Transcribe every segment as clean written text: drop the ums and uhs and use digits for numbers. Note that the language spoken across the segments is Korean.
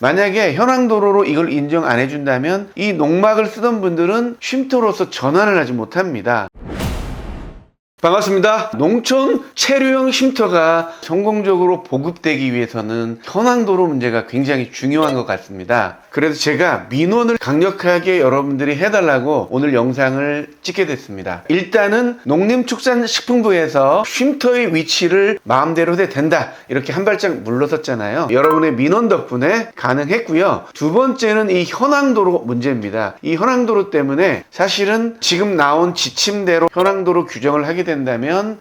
만약에 현황도로로 이걸 인정 안 해준다면 이 농막을 쓰던 분들은 쉼터로서 전환을 하지 못합니다. 반갑습니다. 농촌 체류형 쉼터가 성공적으로 보급되기 위해서는 현황도로 문제가 굉장히 중요한 것 같습니다. 그래서 제가 민원을 강력하게 여러분들이 해달라고 오늘 영상을 찍게 됐습니다. 일단은 농림축산식품부에서 쉼터의 위치를 마음대로 해도 된다, 이렇게 한 발짝 물러섰잖아요. 여러분의 민원 덕분에 가능했고요. 두 번째는 이 현황도로 문제입니다. 이 현황도로 때문에 사실은 지금 나온 지침대로 현황도로 규정을 하게 된다면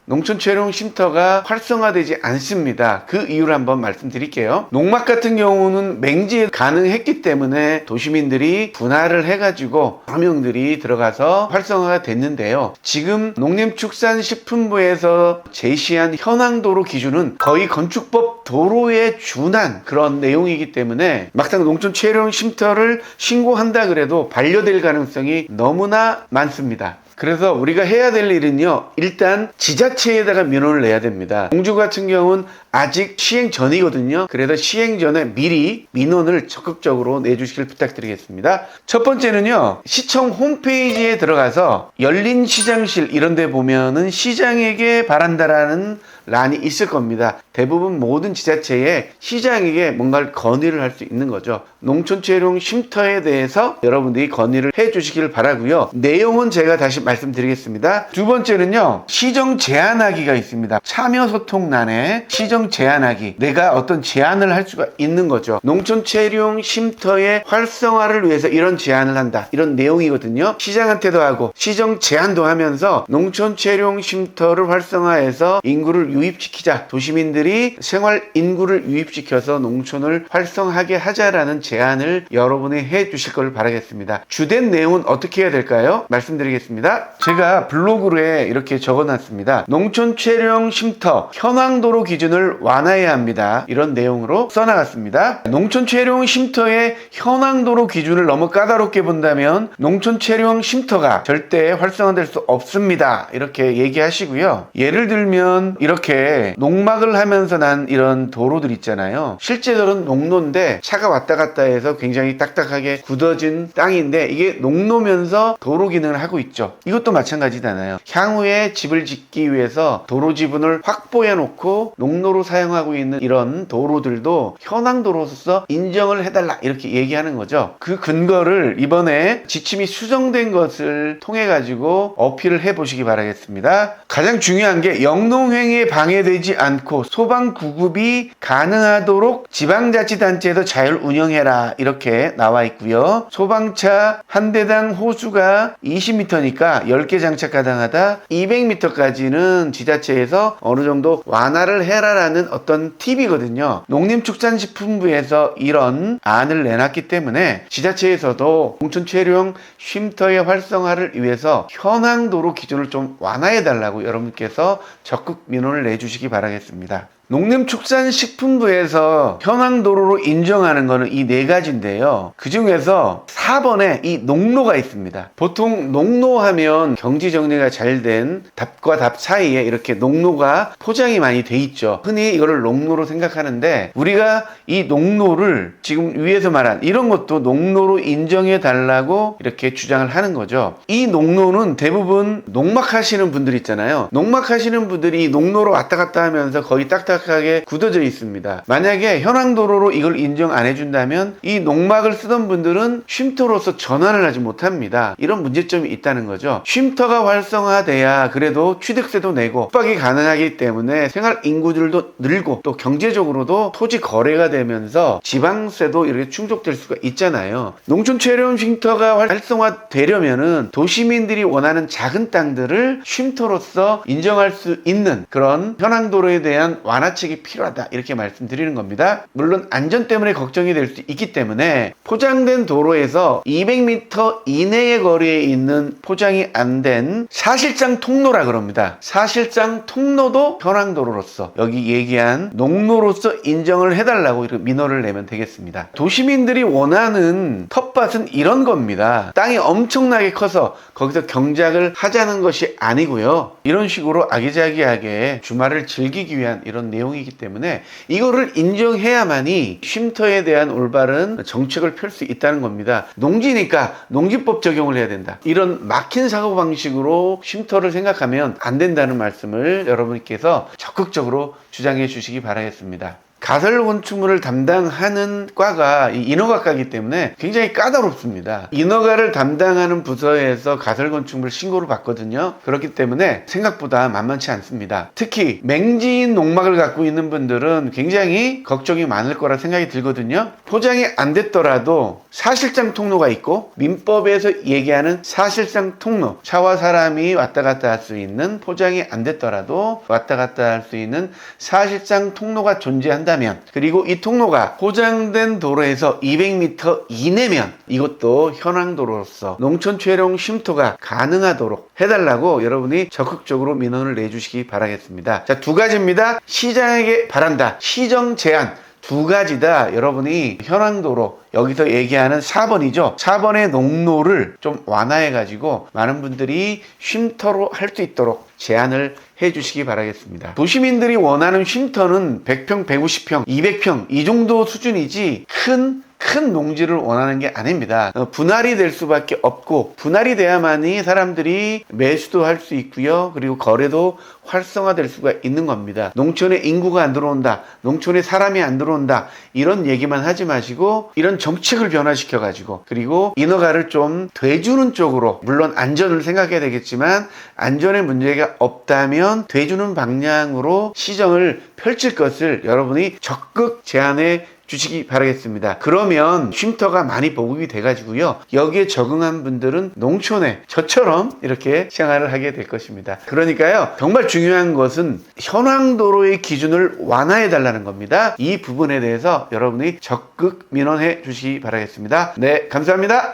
농촌 체류형 쉼터가 활성화되지 않습니다. 그 이유를 한번 말씀드릴게요. 농막 같은 경우는 맹지에 가능했기 때문에 도시민들이 분할을 해가지고 여러 명들이 들어가서 활성화가 됐는데요. 지금 농림축산식품부에서 제시한 현황도로 기준은 거의 건축법 도로에 준한 그런 내용이기 때문에 막상 농촌 체류형 쉼터를 신고한다 그래도 반려될 가능성이 너무나 많습니다. 그래서 우리가 해야 될 일은요, 일단 지자체에다가 민원을 내야 됩니다. 공주 같은 경우는 아직 시행 전이거든요. 그래서 시행 전에 미리 민원을 적극적으로 내주시길 부탁드리겠습니다. 첫 번째는요, 시청 홈페이지에 들어가서 열린 시장실 이런 데 보면은 시장에게 바란다라는 란이 있을 겁니다. 대부분 모든 지자체에 시장에게 뭔가를 건의를 할 수 있는 거죠. 농촌 체류형 쉼터에 대해서 여러분들이 건의를 해 주시길 바라고요. 내용은 제가 다시 말씀드리겠습니다. 두 번째는요, 시정 제안하기가 있습니다. 참여 소통란에 시정 제안하기, 내가 어떤 제안을 할 수가 있는 거죠. 농촌 체류형 쉼터의 활성화를 위해서 이런 제안을 한다, 이런 내용이거든요. 시장한테도 하고 시정 제안도 하면서 농촌 체류형 쉼터를 활성화해서 인구를 유입시키자, 도시민들이 생활 인구를 유입시켜서 농촌을 활성화하게 하자라는 제안을 여러분이 해 주실 걸 바라겠습니다. 주된 내용은 어떻게 해야 될까요? 말씀드리겠습니다. 제가 블로그에 이렇게 적어 놨습니다. 농촌 체류형 쉼터 현황도로 기준을 완화해야 합니다, 이런 내용으로 써나갔습니다. 농촌 체류형 쉼터의 현황도로 기준을 너무 까다롭게 본다면 농촌 체류형 쉼터가 절대 활성화될 수 없습니다, 이렇게 얘기하시고요. 예를 들면 이렇게 농막을 하면서 난 이런 도로들 있잖아요. 실제로는 농로인데 차가 왔다 갔다 해서 굉장히 딱딱하게 굳어진 땅인데 이게 농로면서 도로 기능을 하고 있죠. 이것도 마찬가지잖아요. 향후에 집을 짓기 위해서 도로 지분을 확보해 놓고 농로로 사용하고 있는 이런 도로들도 현황도로서 인정을 해달라, 이렇게 얘기하는 거죠. 그 근거를 이번에 지침이 수정된 것을 통해 가지고 어필을 해 보시기 바라겠습니다. 가장 중요한 게 영농행위에 방해되지 않고 소방 구급이 가능하도록 지방자치단체에서 자율 운영해라, 이렇게 나와 있고요. 소방차 한 대당 호수가 20m니까 10개 장착 가능하다, 200m까지는 지자체에서 어느 정도 완화를 해라라는 어떤 팁이거든요. 농림축산식품부에서 이런 안을 내놨기 때문에 지자체에서도 농촌 체류형 쉼터의 활성화를 위해서 현황도로 기준을 좀 완화해 달라고 여러분께서 적극 민원을 내주시기 바라겠습니다. 농림축산식품부에서 현황도로로 인정하는 것은 이 네 가지인데요. 그 중에서 4번에 이 농로가 있습니다. 보통 농로하면 경지정리가 잘 된 답과 답 사이에 이렇게 농로가 포장이 많이 돼 있죠. 흔히 이거를 농로로 생각하는데 우리가 이 농로를 지금 위에서 말한 이런 것도 농로로 인정해 달라고 이렇게 주장을 하는 거죠. 이 농로는 대부분 농막 하시는 분들 있잖아요. 농막 하시는 분들이 이 농로로 왔다 갔다 하면서 거의 딱딱하게 굳어져 있습니다. 만약에 현황도로로 이걸 인정 안 해준다면 이 농막을 쓰던 분들은 쉼터로서 전환을 하지 못합니다. 이런 문제점이 있다는 거죠. 쉼터가 활성화돼야 그래도 취득세도 내고 숙박이 가능하기 때문에 생활 인구들도 늘고 또 경제적으로도 토지 거래가 되면서 지방세도 이렇게 충족될 수가 있잖아요. 농촌 체류형 쉼터가 활성화되려면은 도시민들이 원하는 작은 땅들을 쉼터로서 인정할 수 있는 그런 현황도로에 대한 완화책이 필요하다, 이렇게 말씀드리는 겁니다. 물론 안전 때문에 걱정이 될 수 있기 때문에 포장된 도로에서 200m 이내의 거리에 있는 포장이 안 된 사실상 통로라 그럽니다. 사실상 통로도 현황도로로서 여기 얘기한 농로로서 인정을 해달라고 이렇게 민원을 내면 되겠습니다. 도시민들이 원하는 텃밭은 이런 겁니다. 땅이 엄청나게 커서 거기서 경작을 하자는 것이 아니고요. 이런 식으로 아기자기하게 주말을 즐기기 위한 이런 내용이기 때문에 이거를 인정해야만이 쉼터에 대한 올바른 정책을 펼 수 있다는 겁니다. 농지니까 농지법 적용을 해야 된다. 이런 막힌 사고방식으로 쉼터를 생각하면 안 된다는 말씀을 여러분께서 적극적으로 주장해 주시기 바라겠습니다. 가설 건축물을 담당하는 과가 인허가과이기 때문에 굉장히 까다롭습니다. 인허가를 담당하는 부서에서 가설 건축물 신고를 받거든요. 그렇기 때문에 생각보다 만만치 않습니다. 특히 맹지인 농막을 갖고 있는 분들은 굉장히 걱정이 많을 거라 생각이 들거든요. 포장이 안 됐더라도 사실상 통로가 있고 민법에서 얘기하는 사실상 통로, 차와 사람이 왔다 갔다 할 수 있는, 포장이 안 됐더라도 왔다 갔다 할 수 있는 사실상 통로가 존재한다. 그리고 이 통로가 포장된 도로에서 200m 이내면 이것도 현황도로로서 농촌 최종 쉼터가 가능하도록 해달라고 여러분이 적극적으로 민원을 내주시기 바라겠습니다. 자, 두 가지입니다. 시장에게 바란다. 시정 제한. 두 가지 다 여러분이 현황도로, 여기서 얘기하는 4번이죠. 4번의 농로를 좀 완화해가지고 많은 분들이 쉼터로 할 수 있도록 제안을 해주시기 바라겠습니다. 도시민들이 원하는 쉼터는 100평, 150평, 200평 이 정도 수준이지 큰 농지를 원하는 게 아닙니다. 분할이 될 수밖에 없고, 분할이 돼야만이 사람들이 매수도 할 수 있고요. 그리고 거래도 활성화될 수가 있는 겁니다. 농촌에 인구가 안 들어온다, 농촌에 사람이 안 들어온다, 이런 얘기만 하지 마시고 이런 정책을 변화시켜 가지고, 그리고 인허가를 좀 돼주는 쪽으로, 물론 안전을 생각해야 되겠지만 안전에 문제가 없다면 돼주는 방향으로 시정을 펼칠 것을 여러분이 적극 제안해 주시기 바라겠습니다. 그러면 쉼터가 많이 보급이 돼가지고요, 여기에 적응한 분들은 농촌에 저처럼 이렇게 생활을 하게 될 것입니다. 그러니까요, 정말 중요한 것은 현황도로의 기준을 완화해 달라는 겁니다. 이 부분에 대해서 여러분이 적극 민원해 주시기 바라겠습니다. 네, 감사합니다.